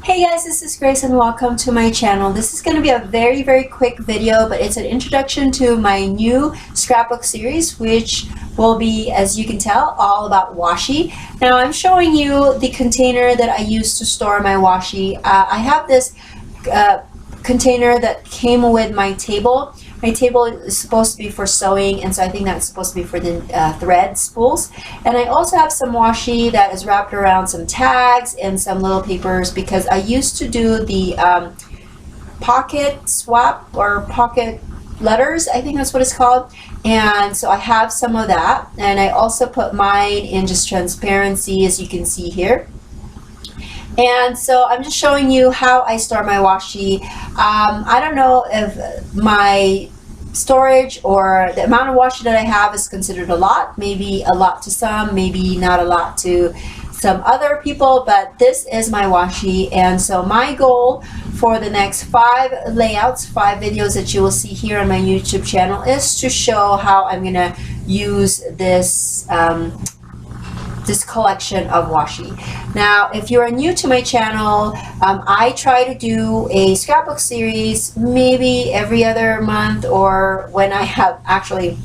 Hey guys, this is Grace and welcome to my channel. This is going to be a very quick video, but it's an introduction to my new scrapbook series, which will be, as you can tell, all about washi. Now I'm showing you the container that I use to store my washi. I have this container that came with my table. My table is supposed to be for sewing, and so I think that's supposed to be for the thread spools. And I also have some washi that is wrapped around some tags and some little papers, because I used to do the pocket swap or pocket letters, I think that's what it's called. And so I have some of that, and I also put mine in just transparency, as you can see here. And so I'm just showing you how I store my washi. I don't know if my storage or the amount of washi that I have is considered a lot. Maybe a lot to some, maybe not a lot to some other people, but this is my washi. And so my goal for the next 5 layouts, 5 videos that you will see here on my YouTube channel, is to show how I'm gonna use this this collection of washi. Now, if you are new to my channel, I try to do a scrapbook series maybe every other month, or when I have, actually,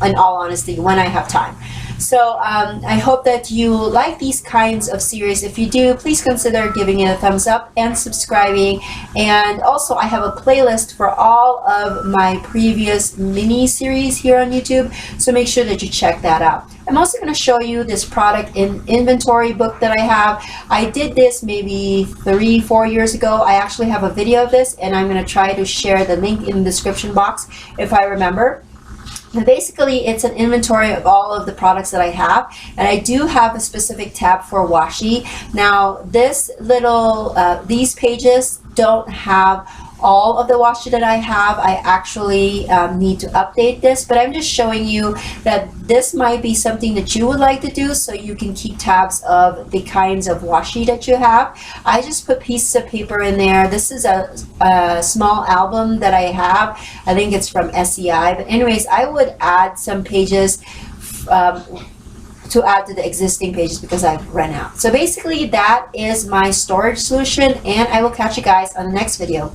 in all honesty, when I have time. So I hope that you like these kinds of series. If you do, please consider giving it a thumbs up and subscribing. And also, I have a playlist for all of my previous mini series here on YouTube, so make sure that you check that out. I'm also going to show you this product inventory book that I have. I did this maybe 3-4 years ago. I actually have a video of this, and I'm going to try to share the link in the description box if I remember. And basically, it's an inventory of all of the products that I have, and I do have a specific tab for washi. Now, this little these pages don't have all of the washi that I have. I actually need to update this, but I'm just showing you that this might be something that you would like to do, so you can keep tabs of the kinds of washi that you have. I just put pieces of paper in there. This is a small album that I have. I think it's from SEI, but anyways, I would add some pages to add to the existing pages because I've run out. So basically, that is my storage solution, and I will catch you guys on the next video.